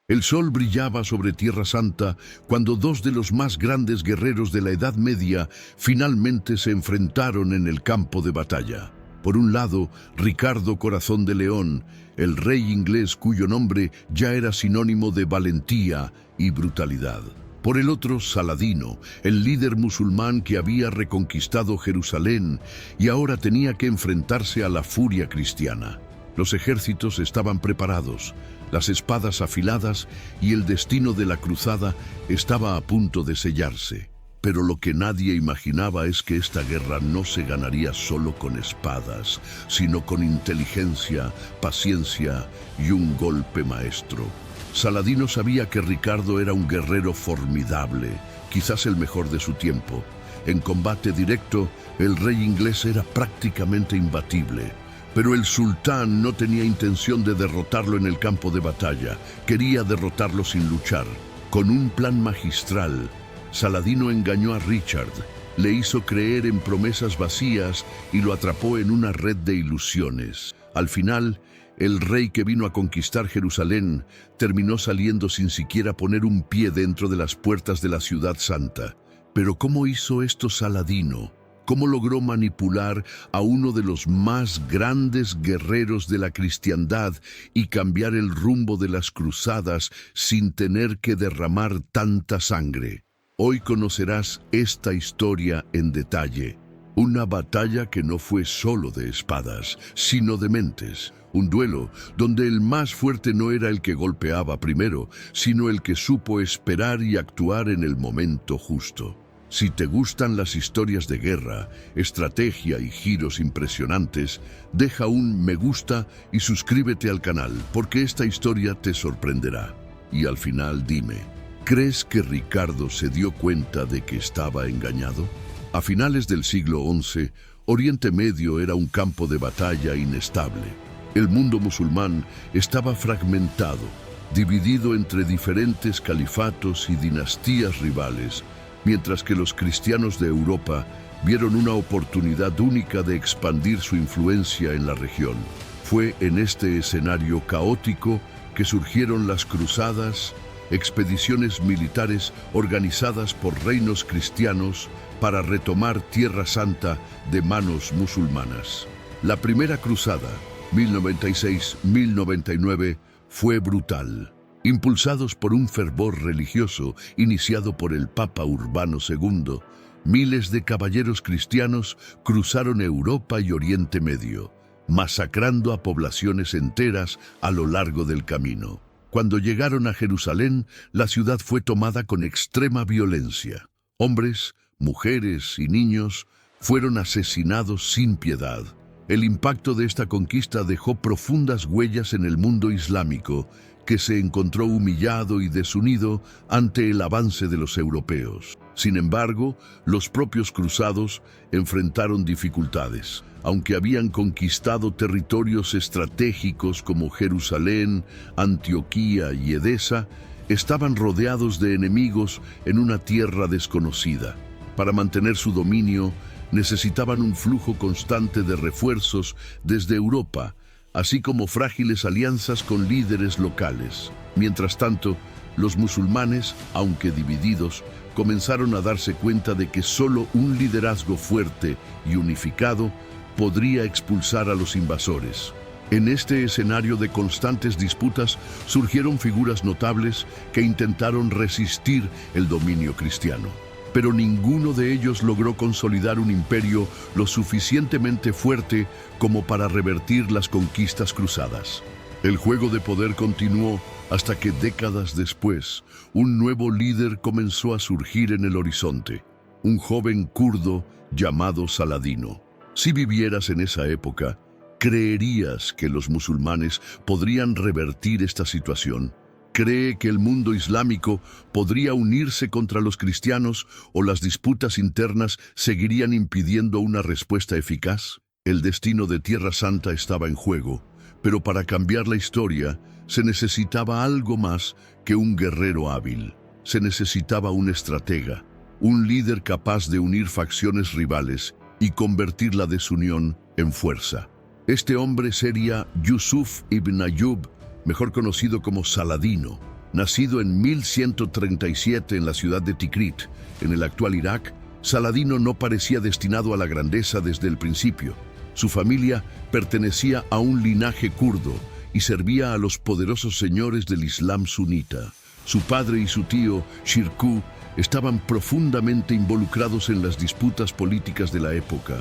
El sol brillaba sobre Tierra Santa cuando dos de los más grandes guerreros de la Edad Media finalmente se enfrentaron en el campo de batalla. Por un lado, Ricardo Corazón de León, el rey inglés cuyo nombre ya era sinónimo de valentía y brutalidad. Por el otro, Saladino, el líder musulmán que había reconquistado Jerusalén y ahora tenía que enfrentarse a la furia cristiana. Los ejércitos estaban preparados, las espadas afiladas y el destino de la cruzada estaba a punto de sellarse. Pero lo que nadie imaginaba es que esta guerra no se ganaría solo con espadas, sino con inteligencia, paciencia y un golpe maestro. Saladino sabía que Ricardo era un guerrero formidable, quizás el mejor de su tiempo. En combate directo, el rey inglés era prácticamente imbatible. Pero el sultán no tenía intención de derrotarlo en el campo de batalla, quería derrotarlo sin luchar. Con un plan magistral, Saladino engañó a Richard, le hizo creer en promesas vacías y lo atrapó en una red de ilusiones. Al final, el rey que vino a conquistar Jerusalén terminó saliendo sin siquiera poner un pie dentro de las puertas de la ciudad santa. Pero ¿cómo hizo esto Saladino? ¿Cómo logró manipular a uno de los más grandes guerreros de la cristiandad y cambiar el rumbo de las cruzadas sin tener que derramar tanta sangre? Hoy conocerás esta historia en detalle. Una batalla que no fue solo de espadas, sino de mentes. Un duelo donde el más fuerte no era el que golpeaba primero, sino el que supo esperar y actuar en el momento justo. Si te gustan las historias de guerra, estrategia y giros impresionantes, deja un me gusta y suscríbete al canal, porque esta historia te sorprenderá. Y al final dime, ¿crees que Ricardo se dio cuenta de que estaba engañado? A finales del siglo XI, Oriente Medio era un campo de batalla inestable. El mundo musulmán estaba fragmentado, dividido entre diferentes califatos y dinastías rivales, mientras que los cristianos de Europa vieron una oportunidad única de expandir su influencia en la región. Fue en este escenario caótico que surgieron las cruzadas, expediciones militares organizadas por reinos cristianos para retomar Tierra Santa de manos musulmanas. La primera cruzada, 1096-1099, fue brutal. Impulsados por un fervor religioso iniciado por el Papa Urbano II, miles de caballeros cristianos cruzaron Europa y Oriente Medio, masacrando a poblaciones enteras a lo largo del camino. Cuando llegaron a Jerusalén, la ciudad fue tomada con extrema violencia. Hombres, mujeres y niños fueron asesinados sin piedad. El impacto de esta conquista dejó profundas huellas en el mundo islámico, que se encontró humillado y desunido ante el avance de los europeos. Sin embargo, los propios cruzados enfrentaron dificultades. Aunque habían conquistado territorios estratégicos como Jerusalén, Antioquía y Edesa, estaban rodeados de enemigos en una tierra desconocida. Para mantener su dominio, necesitaban un flujo constante de refuerzos desde Europa, así como frágiles alianzas con líderes locales. Mientras tanto, los musulmanes, aunque divididos, comenzaron a darse cuenta de que solo un liderazgo fuerte y unificado podría expulsar a los invasores. En este escenario de constantes disputas surgieron figuras notables que intentaron resistir el dominio cristiano. Pero ninguno de ellos logró consolidar un imperio lo suficientemente fuerte como para revertir las conquistas cruzadas. El juego de poder continuó hasta que décadas después, un nuevo líder comenzó a surgir en el horizonte, un joven kurdo llamado Saladino. Si vivieras en esa época, ¿creerías que los musulmanes podrían revertir esta situación? ¿Cree que el mundo islámico podría unirse contra los cristianos o las disputas internas seguirían impidiendo una respuesta eficaz? El destino de Tierra Santa estaba en juego, pero para cambiar la historia se necesitaba algo más que un guerrero hábil. Se necesitaba un estratega, un líder capaz de unir facciones rivales y convertir la desunión en fuerza. Este hombre sería Yusuf ibn Ayyub, mejor conocido como Saladino. Nacido en 1137 en la ciudad de Tikrit, en el actual Irak, Saladino no parecía destinado a la grandeza desde el principio. Su familia pertenecía a un linaje kurdo y servía a los poderosos señores del Islam sunita. Su padre y su tío, Shirkuh, estaban profundamente involucrados en las disputas políticas de la época,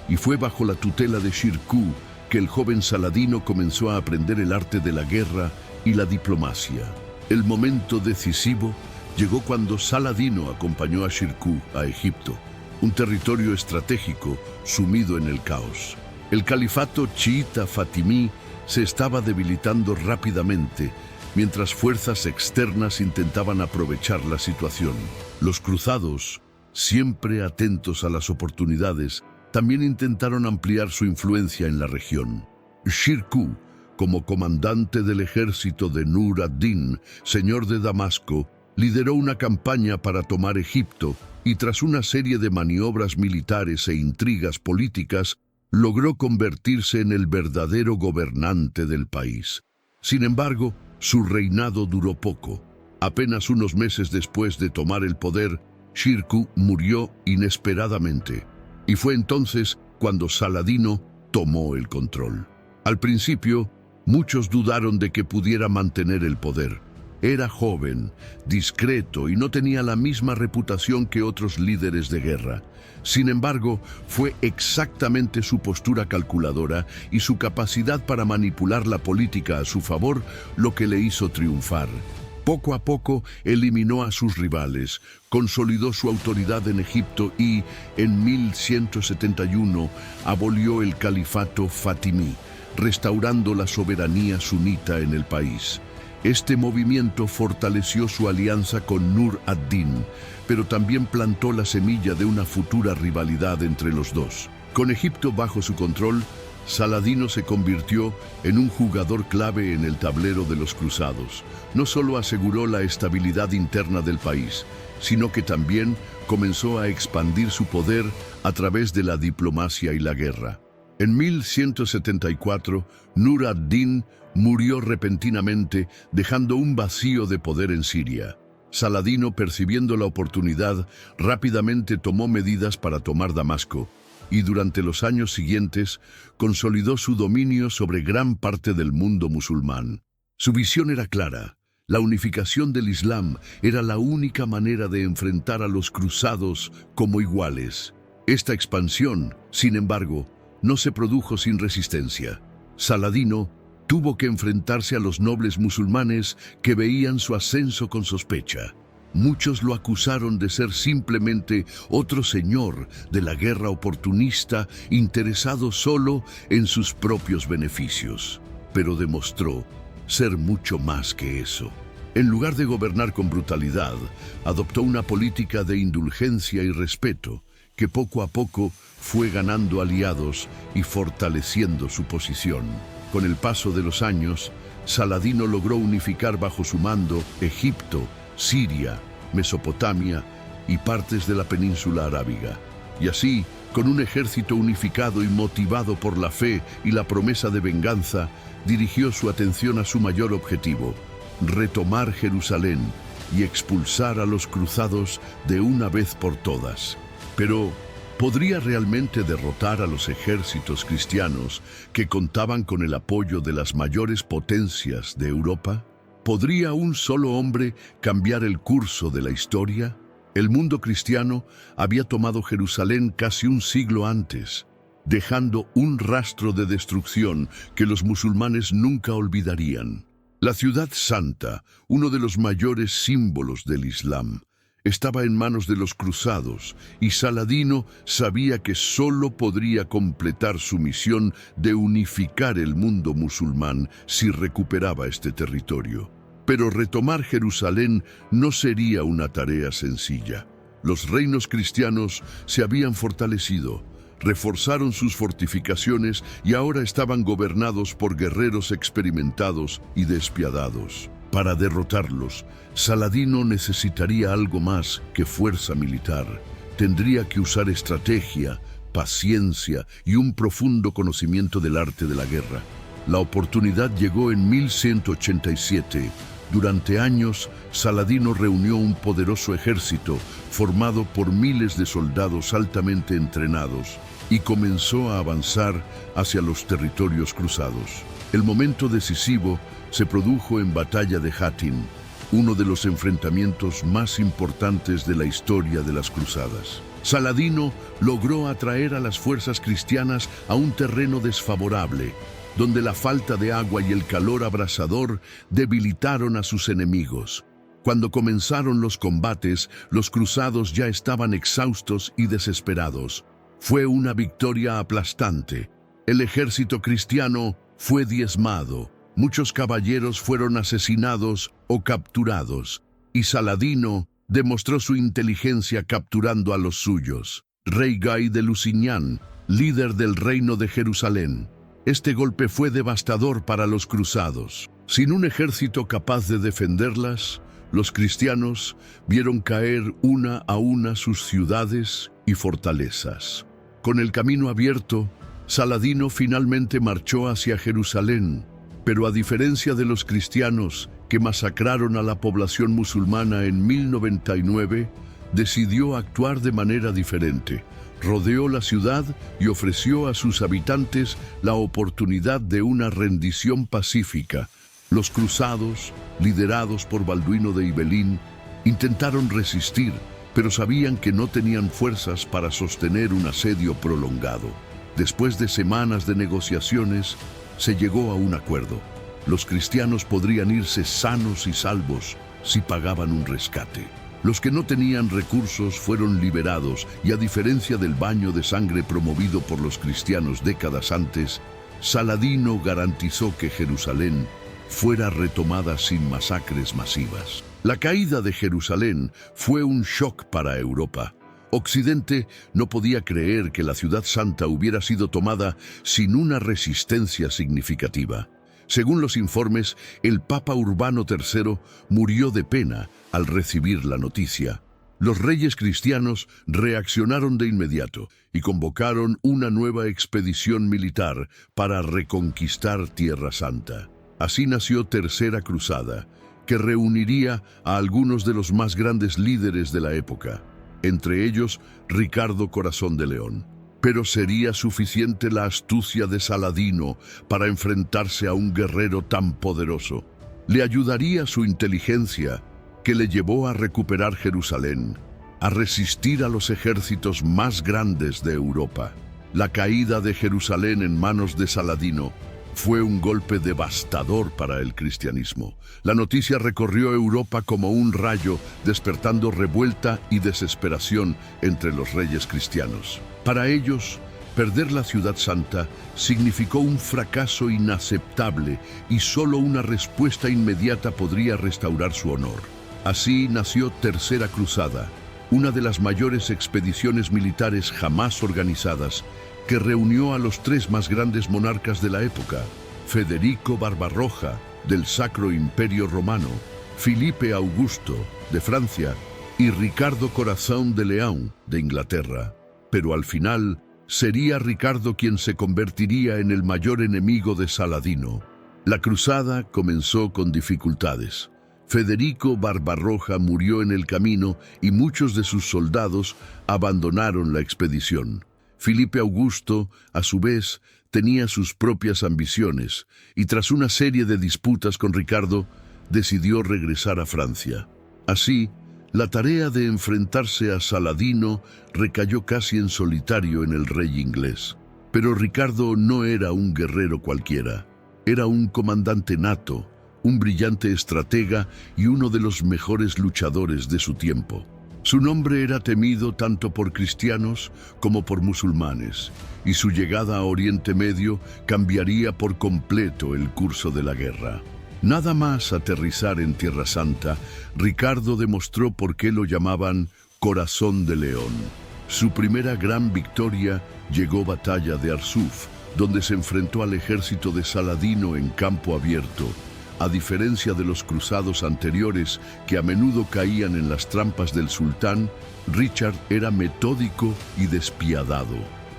y fue bajo la tutela de Shirkuh que el joven Saladino comenzó a aprender el arte de la guerra y la diplomacia. El momento decisivo llegó cuando Saladino acompañó a Shirkuh a Egipto, un territorio estratégico sumido en el caos. El califato chiita fatimí se estaba debilitando rápidamente, mientras fuerzas externas intentaban aprovechar la situación. Los cruzados, siempre atentos a las oportunidades, también intentaron ampliar su influencia en la región. Shirkuh, como comandante del ejército de Nur ad-Din, señor de Damasco, lideró una campaña para tomar Egipto y tras una serie de maniobras militares e intrigas políticas, logró convertirse en el verdadero gobernante del país. Sin embargo, su reinado duró poco. Apenas unos meses después de tomar el poder, Shirkuh murió inesperadamente, y fue entonces cuando Saladino tomó el control. Al principio, muchos dudaron de que pudiera mantener el poder. Era joven, discreto y no tenía la misma reputación que otros líderes de guerra. Sin embargo, fue exactamente su postura calculadora y su capacidad para manipular la política a su favor lo que le hizo triunfar. Poco a poco eliminó a sus rivales, consolidó su autoridad en Egipto y, en 1171, abolió el califato fatimí, restaurando la soberanía sunita en el país. Este movimiento fortaleció su alianza con Nur ad-Din, pero también plantó la semilla de una futura rivalidad entre los dos. Con Egipto bajo su control, Saladino se convirtió en un jugador clave en el tablero de los cruzados. No solo aseguró la estabilidad interna del país, sino que también comenzó a expandir su poder a través de la diplomacia y la guerra. En 1174, Nur ad-Din murió repentinamente, dejando un vacío de poder en Siria. Saladino, percibiendo la oportunidad, rápidamente tomó medidas para tomar Damasco, y durante los años siguientes consolidó su dominio sobre gran parte del mundo musulmán. Su visión era clara. La unificación del Islam era la única manera de enfrentar a los cruzados como iguales. Esta expansión, sin embargo, no se produjo sin resistencia. Saladino tuvo que enfrentarse a los nobles musulmanes que veían su ascenso con sospecha. Muchos lo acusaron de ser simplemente otro señor de la guerra oportunista interesado solo en sus propios beneficios. Pero demostró ser mucho más que eso. En lugar de gobernar con brutalidad, adoptó una política de indulgencia y respeto que poco a poco fue ganando aliados y fortaleciendo su posición. Con el paso de los años, Saladino logró unificar bajo su mando Egipto, Siria, Mesopotamia y partes de la península arábiga. Y así, con un ejército unificado y motivado por la fe y la promesa de venganza, dirigió su atención a su mayor objetivo: retomar Jerusalén y expulsar a los cruzados de una vez por todas. Pero, ¿podría realmente derrotar a los ejércitos cristianos que contaban con el apoyo de las mayores potencias de Europa? ¿Podría un solo hombre cambiar el curso de la historia? El mundo cristiano había tomado Jerusalén casi un siglo antes, dejando un rastro de destrucción que los musulmanes nunca olvidarían. La ciudad santa, uno de los mayores símbolos del Islam, estaba en manos de los cruzados y Saladino sabía que solo podría completar su misión de unificar el mundo musulmán si recuperaba este territorio. Pero retomar Jerusalén no sería una tarea sencilla. Los reinos cristianos se habían fortalecido, reforzaron sus fortificaciones y ahora estaban gobernados por guerreros experimentados y despiadados. Para derrotarlos, Saladino necesitaría algo más que fuerza militar. Tendría que usar estrategia, paciencia y un profundo conocimiento del arte de la guerra. La oportunidad llegó en 1187, Durante años, Saladino reunió un poderoso ejército formado por miles de soldados altamente entrenados y comenzó a avanzar hacia los territorios cruzados. El momento decisivo se produjo en Batalla de Hattin, uno de los enfrentamientos más importantes de la historia de las cruzadas. Saladino logró atraer a las fuerzas cristianas a un terreno desfavorable, donde la falta de agua y el calor abrasador debilitaron a sus enemigos. Cuando comenzaron los combates, los cruzados ya estaban exhaustos y desesperados. Fue una victoria aplastante. El ejército cristiano fue diezmado, muchos caballeros fueron asesinados o capturados, y Saladino demostró su inteligencia capturando a los suyos. Rey Guy de Lusignan, líder del reino de Jerusalén. Este golpe fue devastador para los cruzados. Sin un ejército capaz de defenderlas, los cristianos vieron caer una a una sus ciudades y fortalezas. Con el camino abierto, Saladino finalmente marchó hacia Jerusalén, pero a diferencia de los cristianos que masacraron a la población musulmana en 1099, decidió actuar de manera diferente. Rodeó la ciudad y ofreció a sus habitantes la oportunidad de una rendición pacífica. Los cruzados, liderados por Balduino de Ibelín, intentaron resistir, pero sabían que no tenían fuerzas para sostener un asedio prolongado. Después de semanas de negociaciones, se llegó a un acuerdo. Los cristianos podrían irse sanos y salvos si pagaban un rescate. Los que no tenían recursos fueron liberados y, a diferencia del baño de sangre promovido por los cristianos décadas antes, Saladino garantizó que Jerusalén fuera retomada sin masacres masivas. La caída de Jerusalén fue un shock para Europa. Occidente no podía creer que la ciudad santa hubiera sido tomada sin una resistencia significativa. Según los informes, el Papa Urbano III murió de pena al recibir la noticia. Los reyes cristianos reaccionaron de inmediato y convocaron una nueva expedición militar para reconquistar Tierra Santa. Así nació Tercera Cruzada, que reuniría a algunos de los más grandes líderes de la época, entre ellos Ricardo Corazón de León. Pero ¿sería suficiente la astucia de Saladino para enfrentarse a un guerrero tan poderoso? ¿Le ayudaría su inteligencia, que le llevó a recuperar Jerusalén, a resistir a los ejércitos más grandes de Europa? La caída de Jerusalén en manos de Saladino fue un golpe devastador para el cristianismo. La noticia recorrió Europa como un rayo, despertando revuelta y desesperación entre los reyes cristianos. Para ellos, perder la ciudad santa significó un fracaso inaceptable y solo una respuesta inmediata podría restaurar su honor. Así nació Tercera Cruzada, una de las mayores expediciones militares jamás organizadas, que reunió a los tres más grandes monarcas de la época: Federico Barbarroja, del Sacro Imperio Romano, Felipe Augusto, de Francia, y Ricardo Corazón de León, de Inglaterra. Pero al final, sería Ricardo quien se convertiría en el mayor enemigo de Saladino. La cruzada comenzó con dificultades. Federico Barbarroja murió en el camino y muchos de sus soldados abandonaron la expedición. Felipe Augusto, a su vez, tenía sus propias ambiciones y, tras una serie de disputas con Ricardo, decidió regresar a Francia. Así, la tarea de enfrentarse a Saladino recayó casi en solitario en el rey inglés. Pero Ricardo no era un guerrero cualquiera. Era un comandante nato, un brillante estratega y uno de los mejores luchadores de su tiempo. Su nombre era temido tanto por cristianos como por musulmanes, y su llegada a Oriente Medio cambiaría por completo el curso de la guerra. Nada más aterrizar en Tierra Santa, Ricardo demostró por qué lo llamaban Corazón de León. Su primera gran victoria llegó Batalla de Arsuf, donde se enfrentó al ejército de Saladino en campo abierto. A diferencia de los cruzados anteriores, que a menudo caían en las trampas del sultán, Richard era metódico y despiadado.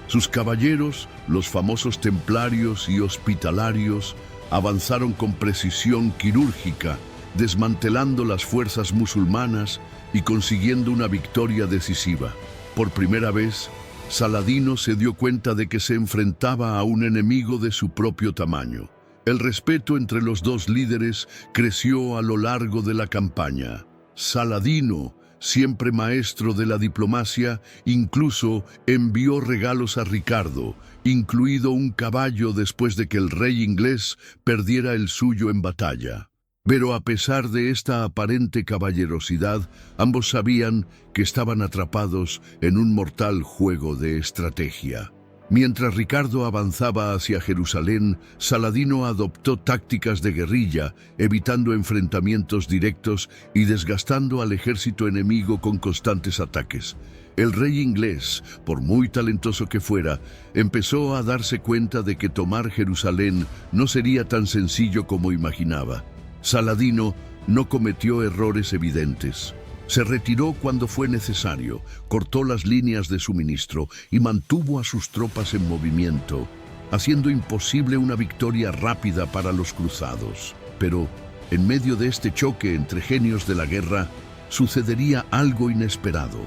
Sus caballeros, los famosos templarios y hospitalarios, avanzaron con precisión quirúrgica, desmantelando las fuerzas musulmanas y consiguiendo una victoria decisiva. Por primera vez, Saladino se dio cuenta de que se enfrentaba a un enemigo de su propio tamaño. El respeto entre los dos líderes creció a lo largo de la campaña. Saladino, siempre maestro de la diplomacia, incluso envió regalos a Ricardo, incluido un caballo después de que el rey inglés perdiera el suyo en batalla. Pero a pesar de esta aparente caballerosidad, ambos sabían que estaban atrapados en un mortal juego de estrategia. Mientras Ricardo avanzaba hacia Jerusalén, Saladino adoptó tácticas de guerrilla, evitando enfrentamientos directos y desgastando al ejército enemigo con constantes ataques. El rey inglés, por muy talentoso que fuera, empezó a darse cuenta de que tomar Jerusalén no sería tan sencillo como imaginaba. Saladino no cometió errores evidentes. Se retiró cuando fue necesario, cortó las líneas de suministro y mantuvo a sus tropas en movimiento, haciendo imposible una victoria rápida para los cruzados. Pero, en medio de este choque entre genios de la guerra, sucedería algo inesperado.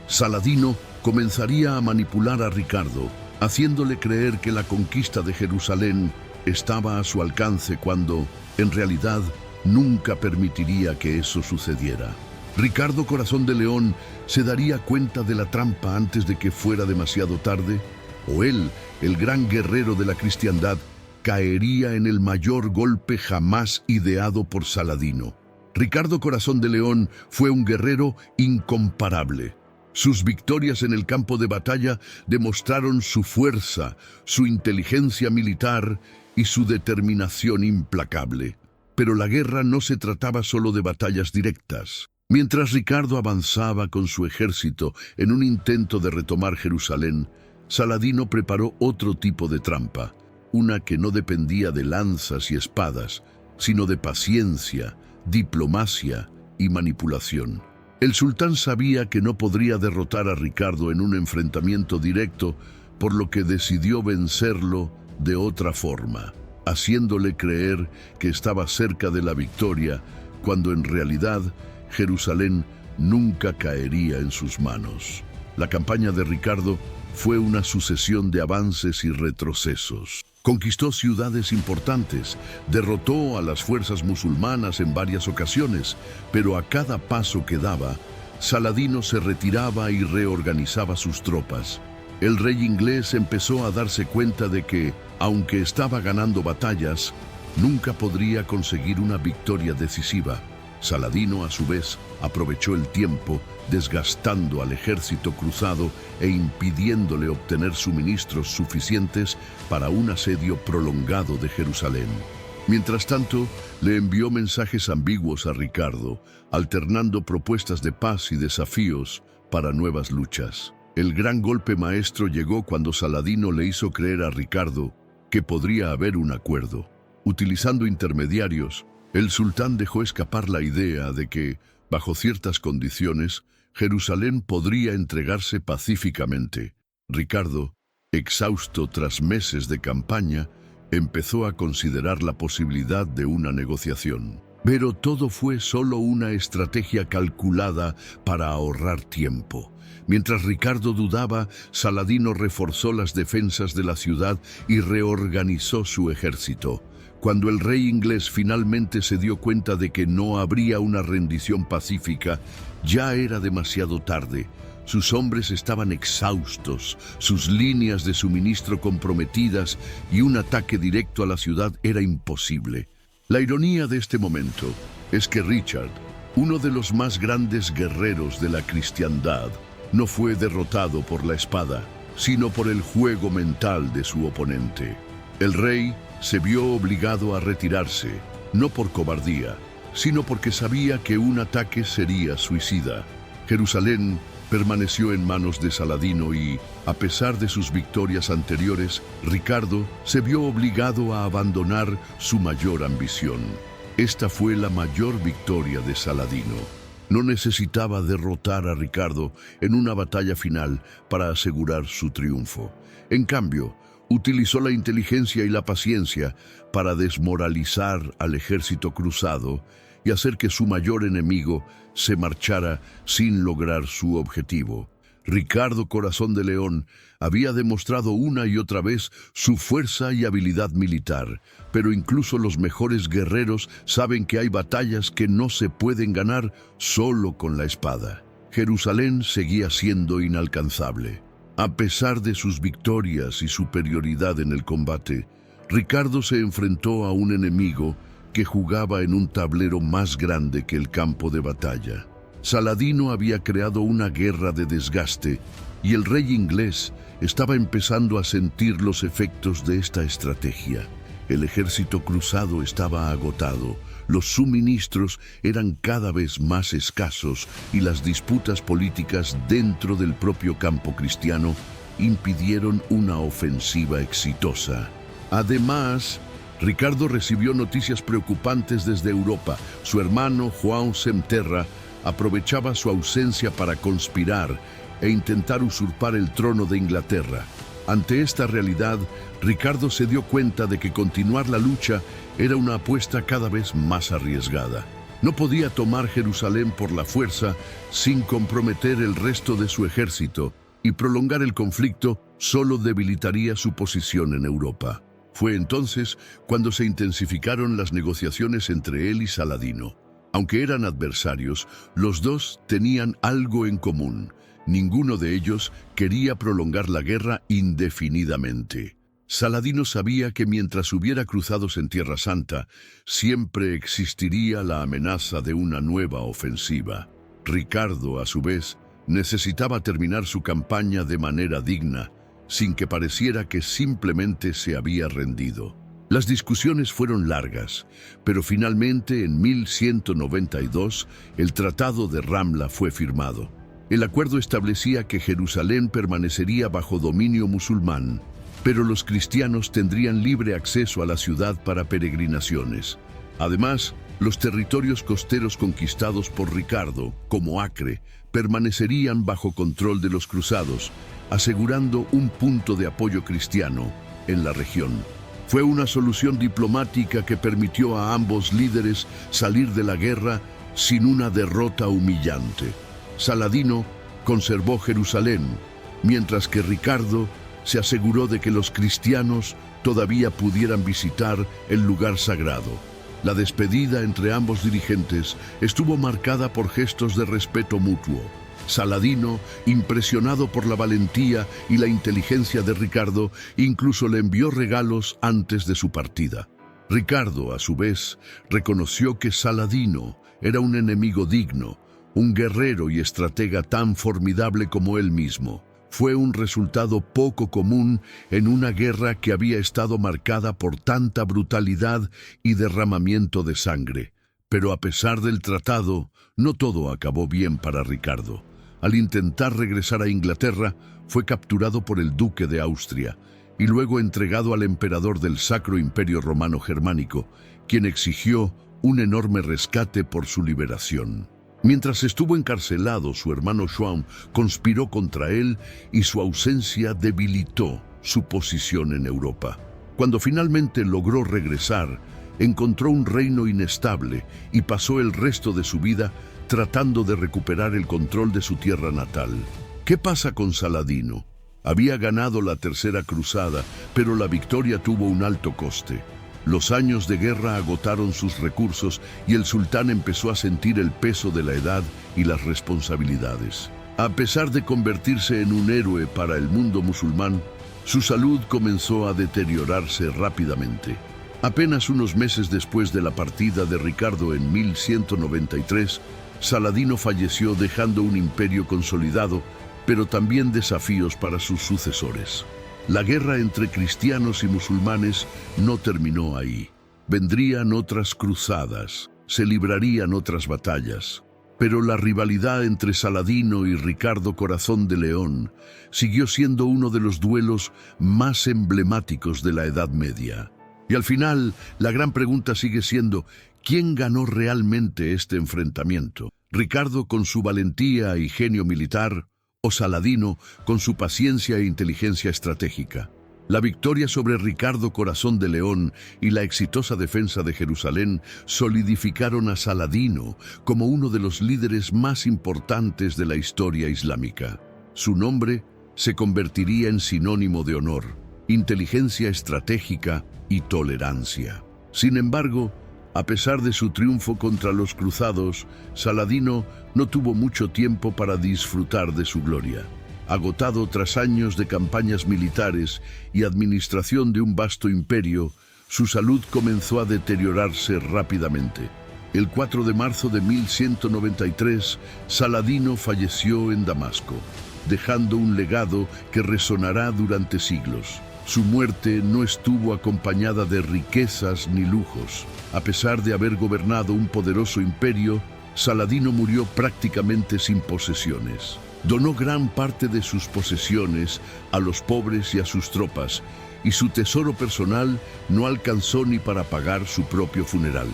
Saladino comenzaría a manipular a Ricardo, haciéndole creer que la conquista de Jerusalén estaba a su alcance cuando, en realidad, nunca permitiría que eso sucediera. Ricardo Corazón de León se daría cuenta de la trampa antes de que fuera demasiado tarde, o él, el gran guerrero de la cristiandad, caería en el mayor golpe jamás ideado por Saladino. Ricardo Corazón de León fue un guerrero incomparable. Sus victorias en el campo de batalla demostraron su fuerza, su inteligencia militar y su determinación implacable. Pero la guerra no se trataba solo de batallas directas. Mientras Ricardo avanzaba con su ejército en un intento de retomar Jerusalén, Saladino preparó otro tipo de trampa, una que no dependía de lanzas y espadas, sino de paciencia, diplomacia y manipulación. El sultán sabía que no podría derrotar a Ricardo en un enfrentamiento directo, por lo que decidió vencerlo de otra forma, haciéndole creer que estaba cerca de la victoria, cuando en realidad Jerusalén nunca caería en sus manos. La campaña de Ricardo fue una sucesión de avances y retrocesos. Conquistó ciudades importantes, derrotó a las fuerzas musulmanas en varias ocasiones, pero a cada paso que daba, Saladino se retiraba y reorganizaba sus tropas. El rey inglés empezó a darse cuenta de que, aunque estaba ganando batallas, nunca podría conseguir una victoria decisiva. Saladino, a su vez, aprovechó el tiempo, desgastando al ejército cruzado e impidiéndole obtener suministros suficientes para un asedio prolongado de Jerusalén. Mientras tanto, le envió mensajes ambiguos a Ricardo, alternando propuestas de paz y desafíos para nuevas luchas. El gran golpe maestro llegó cuando Saladino le hizo creer a Ricardo que podría haber un acuerdo. Utilizando intermediarios, el sultán dejó escapar la idea de que, bajo ciertas condiciones, Jerusalén podría entregarse pacíficamente. Ricardo, exhausto tras meses de campaña, empezó a considerar la posibilidad de una negociación. Pero todo fue solo una estrategia calculada para ahorrar tiempo. Mientras Ricardo dudaba, Saladino reforzó las defensas de la ciudad y reorganizó su ejército. Cuando el rey inglés finalmente se dio cuenta de que no habría una rendición pacífica, ya era demasiado tarde. Sus hombres estaban exhaustos, sus líneas de suministro comprometidas y un ataque directo a la ciudad era imposible. La ironía de este momento es que Richard, uno de los más grandes guerreros de la cristiandad, no fue derrotado por la espada, sino por el juego mental de su oponente. El rey se vio obligado a retirarse, no por cobardía, sino porque sabía que un ataque sería suicida. Jerusalén permaneció en manos de Saladino y, a pesar de sus victorias anteriores, Ricardo se vio obligado a abandonar su mayor ambición. Esta fue la mayor victoria de Saladino. No necesitaba derrotar a Ricardo en una batalla final para asegurar su triunfo. En cambio, utilizó la inteligencia y la paciencia para desmoralizar al ejército cruzado y hacer que su mayor enemigo se marchara sin lograr su objetivo. Ricardo Corazón de León había demostrado una y otra vez su fuerza y habilidad militar, pero incluso los mejores guerreros saben que hay batallas que no se pueden ganar solo con la espada. Jerusalén seguía siendo inalcanzable. A pesar de sus victorias y superioridad en el combate, Ricardo se enfrentó a un enemigo que jugaba en un tablero más grande que el campo de batalla. Saladino había creado una guerra de desgaste y el rey inglés estaba empezando a sentir los efectos de esta estrategia. El ejército cruzado estaba agotado, los suministros eran cada vez más escasos y las disputas políticas dentro del propio campo cristiano impidieron una ofensiva exitosa. Además, Ricardo recibió noticias preocupantes desde Europa. Su hermano João Semterra aprovechaba su ausencia para conspirar e intentar usurpar el trono de Inglaterra. Ante esta realidad, Ricardo se dio cuenta de que continuar la lucha era una apuesta cada vez más arriesgada. No podía tomar Jerusalén por la fuerza sin comprometer el resto de su ejército, y prolongar el conflicto solo debilitaría su posición en Europa. Fue entonces cuando se intensificaron las negociaciones entre él y Saladino. Aunque eran adversarios, los dos tenían algo en común. Ninguno de ellos quería prolongar la guerra indefinidamente. Saladino sabía que mientras hubiera cruzados en Tierra Santa, siempre existiría la amenaza de una nueva ofensiva. Ricardo, a su vez, necesitaba terminar su campaña de manera digna, sin que pareciera que simplemente se había rendido. Las discusiones fueron largas, pero finalmente en 1192 el Tratado de Ramla fue firmado. El acuerdo establecía que Jerusalén permanecería bajo dominio musulmán, pero los cristianos tendrían libre acceso a la ciudad para peregrinaciones. Además, los territorios costeros conquistados por Ricardo, como Acre, permanecerían bajo control de los cruzados, asegurando un punto de apoyo cristiano en la región. Fue una solución diplomática que permitió a ambos líderes salir de la guerra sin una derrota humillante. Saladino conservó Jerusalén, mientras que Ricardo se aseguró de que los cristianos todavía pudieran visitar el lugar sagrado. La despedida entre ambos dirigentes estuvo marcada por gestos de respeto mutuo. Saladino, impresionado por la valentía y la inteligencia de Ricardo, incluso le envió regalos antes de su partida. Ricardo, a su vez, reconoció que Saladino era un enemigo digno, un guerrero y estratega tan formidable como él mismo. Fue un resultado poco común en una guerra que había estado marcada por tanta brutalidad y derramamiento de sangre. Pero a pesar del tratado, no todo acabó bien para Ricardo. Al intentar regresar a Inglaterra, fue capturado por el duque de Austria y luego entregado al emperador del Sacro Imperio Romano Germánico, quien exigió un enorme rescate por su liberación. Mientras estuvo encarcelado, su hermano João conspiró contra él y su ausencia debilitó su posición en Europa. Cuando finalmente logró regresar, encontró un reino inestable y pasó el resto de su vida tratando de recuperar el control de su tierra natal. ¿Qué pasa con Saladino? Había ganado la Tercera Cruzada, pero la victoria tuvo un alto coste. Los años de guerra agotaron sus recursos y el sultán empezó a sentir el peso de la edad y las responsabilidades. A pesar de convertirse en un héroe para el mundo musulmán, su salud comenzó a deteriorarse rápidamente. Apenas unos meses después de la partida de Ricardo en 1193, Saladino falleció dejando un imperio consolidado, pero también desafíos para sus sucesores. La guerra entre cristianos y musulmanes no terminó ahí. Vendrían otras cruzadas, se librarían otras batallas. Pero la rivalidad entre Saladino y Ricardo Corazón de León siguió siendo uno de los duelos más emblemáticos de la Edad Media. Y al final, la gran pregunta sigue siendo, ¿quién ganó realmente este enfrentamiento? ¿Ricardo con su valentía y genio militar o Saladino con su paciencia e inteligencia estratégica? La victoria sobre Ricardo Corazón de León y la exitosa defensa de Jerusalén solidificaron a Saladino como uno de los líderes más importantes de la historia islámica. Su nombre se convertiría en sinónimo de honor, inteligencia estratégica y tolerancia. Sin embargo, a pesar de su triunfo contra los cruzados, Saladino no tuvo mucho tiempo para disfrutar de su gloria. Agotado tras años de campañas militares y administración de un vasto imperio, su salud comenzó a deteriorarse rápidamente. El 4 de marzo de 1193, Saladino falleció en Damasco, dejando un legado que resonará durante siglos. Su muerte no estuvo acompañada de riquezas ni lujos. A pesar de haber gobernado un poderoso imperio, Saladino murió prácticamente sin posesiones. Donó gran parte de sus posesiones a los pobres y a sus tropas, y su tesoro personal no alcanzó ni para pagar su propio funeral.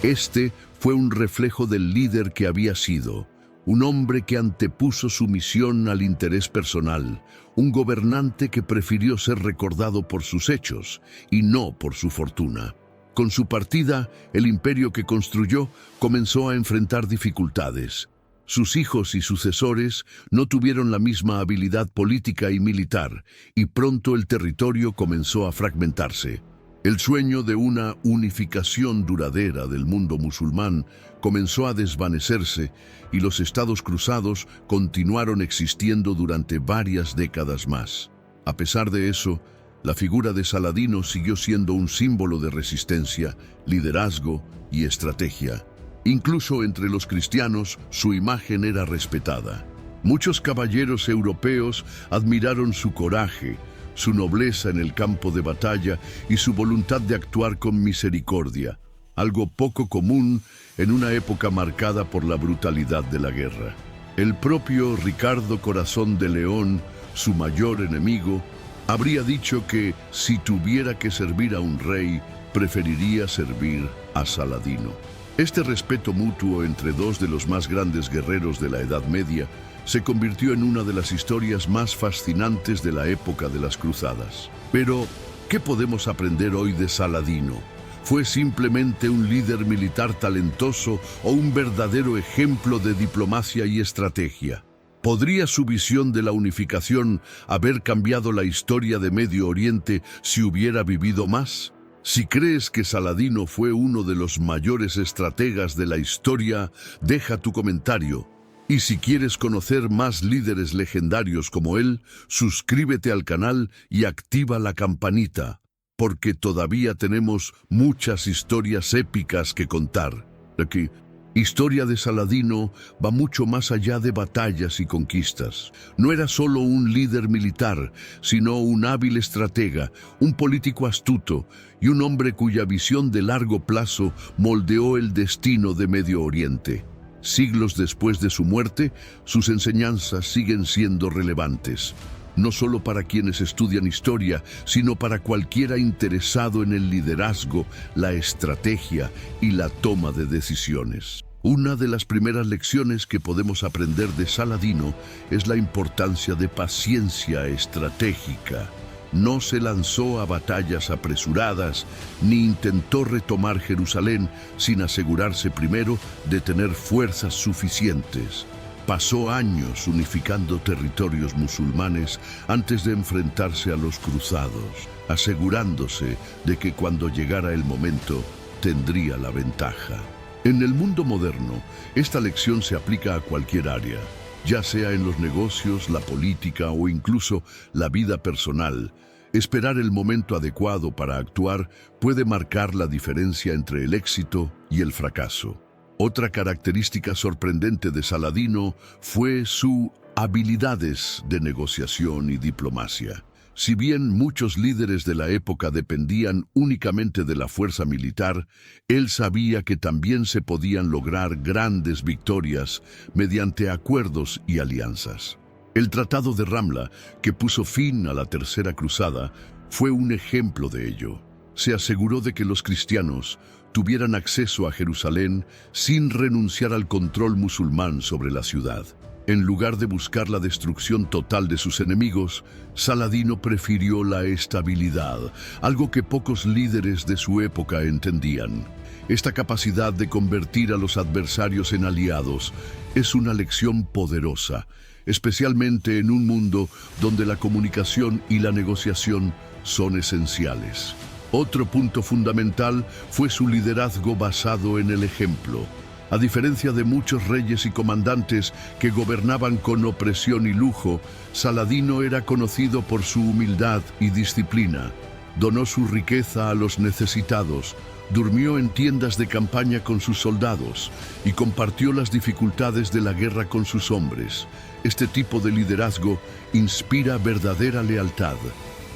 Este fue un reflejo del líder que había sido, un hombre que antepuso su misión al interés personal, un gobernante que prefirió ser recordado por sus hechos y no por su fortuna. Con su partida, el imperio que construyó comenzó a enfrentar dificultades. Sus hijos y sucesores no tuvieron la misma habilidad política y militar, y pronto el territorio comenzó a fragmentarse. El sueño de una unificación duradera del mundo musulmán comenzó a desvanecerse, y los estados cruzados continuaron existiendo durante varias décadas más. A pesar de eso, la figura de Saladino siguió siendo un símbolo de resistencia, liderazgo y estrategia. Incluso entre los cristianos, su imagen era respetada. Muchos caballeros europeos admiraron su coraje, su nobleza en el campo de batalla y su voluntad de actuar con misericordia, algo poco común en una época marcada por la brutalidad de la guerra. El propio Ricardo Corazón de León, su mayor enemigo, habría dicho que si tuviera que servir a un rey, preferiría servir a Saladino. Este respeto mutuo entre dos de los más grandes guerreros de la Edad Media se convirtió en una de las historias más fascinantes de la época de las cruzadas. Pero, ¿qué podemos aprender hoy de Saladino? ¿Fue simplemente un líder militar talentoso o un verdadero ejemplo de diplomacia y estrategia? ¿Podría su visión de la unificación haber cambiado la historia de Medio Oriente si hubiera vivido más? Si crees que Saladino fue uno de los mayores estrategas de la historia, deja tu comentario. Y si quieres conocer más líderes legendarios como él, suscríbete al canal y activa la campanita, porque todavía tenemos muchas historias épicas que contar. Aquí, historia de Saladino va mucho más allá de batallas y conquistas. No era solo un líder militar, sino un hábil estratega, un político astuto y un hombre cuya visión de largo plazo moldeó el destino de Medio Oriente. Siglos después de su muerte, sus enseñanzas siguen siendo relevantes, no solo para quienes estudian historia, sino para cualquiera interesado en el liderazgo, la estrategia y la toma de decisiones. Una de las primeras lecciones que podemos aprender de Saladino es la importancia de paciencia estratégica. No se lanzó a batallas apresuradas, ni intentó retomar Jerusalén sin asegurarse primero de tener fuerzas suficientes. Pasó años unificando territorios musulmanes antes de enfrentarse a los cruzados, asegurándose de que cuando llegara el momento tendría la ventaja. En el mundo moderno, esta lección se aplica a cualquier área, ya sea en los negocios, la política o incluso la vida personal. Esperar el momento adecuado para actuar puede marcar la diferencia entre el éxito y el fracaso. Otra característica sorprendente de Saladino fue sus habilidades de negociación y diplomacia. Si bien muchos líderes de la época dependían únicamente de la fuerza militar, él sabía que también se podían lograr grandes victorias mediante acuerdos y alianzas. El Tratado de Ramla, que puso fin a la Tercera Cruzada, fue un ejemplo de ello. Se aseguró de que los cristianos tuvieran acceso a Jerusalén sin renunciar al control musulmán sobre la ciudad. En lugar de buscar la destrucción total de sus enemigos, Saladino prefirió la estabilidad, algo que pocos líderes de su época entendían. Esta capacidad de convertir a los adversarios en aliados es una lección poderosa, especialmente en un mundo donde la comunicación y la negociación son esenciales. Otro punto fundamental fue su liderazgo basado en el ejemplo. A diferencia de muchos reyes y comandantes que gobernaban con opresión y lujo, Saladino era conocido por su humildad y disciplina. Donó su riqueza a los necesitados, durmió en tiendas de campaña con sus soldados y compartió las dificultades de la guerra con sus hombres. Este tipo de liderazgo inspira verdadera lealtad.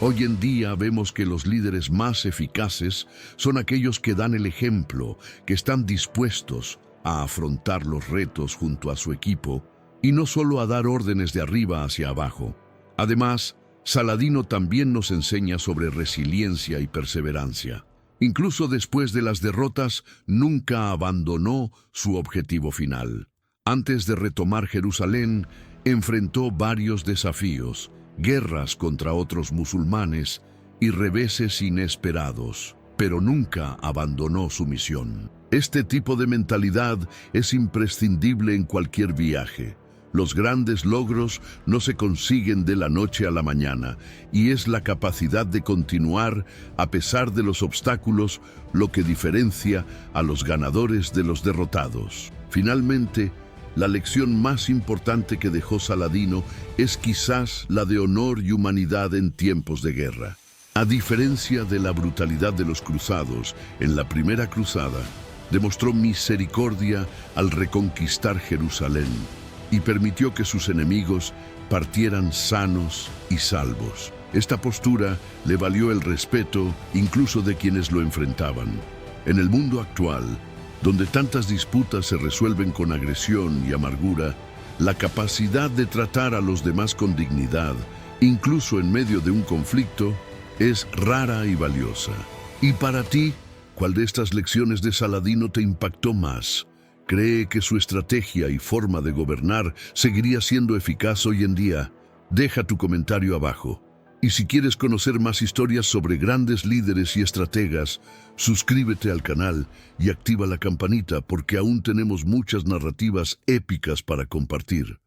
Hoy en día vemos que los líderes más eficaces son aquellos que dan el ejemplo, que están dispuestos a afrontar los retos junto a su equipo y no solo a dar órdenes de arriba hacia abajo. Además, Saladino también nos enseña sobre resiliencia y perseverancia. Incluso después de las derrotas, nunca abandonó su objetivo final. Antes de retomar Jerusalén, enfrentó varios desafíos, guerras contra otros musulmanes y reveses inesperados, pero nunca abandonó su misión. Este tipo de mentalidad es imprescindible en cualquier viaje. Los grandes logros no se consiguen de la noche a la mañana, y es la capacidad de continuar a pesar de los obstáculos lo que diferencia a los ganadores de los derrotados. Finalmente, la lección más importante que dejó Saladino es quizás la de honor y humanidad en tiempos de guerra. A diferencia de la brutalidad de los cruzados, en la primera cruzada, demostró misericordia al reconquistar Jerusalén y permitió que sus enemigos partieran sanos y salvos. Esta postura le valió el respeto incluso de quienes lo enfrentaban. En el mundo actual, donde tantas disputas se resuelven con agresión y amargura, la capacidad de tratar a los demás con dignidad, incluso en medio de un conflicto, es rara y valiosa. ¿Y para ti, cuál de estas lecciones de Saladino te impactó más? ¿Cree que su estrategia y forma de gobernar seguiría siendo eficaz hoy en día? Deja tu comentario abajo. Y si quieres conocer más historias sobre grandes líderes y estrategas, suscríbete al canal y activa la campanita porque aún tenemos muchas narrativas épicas para compartir.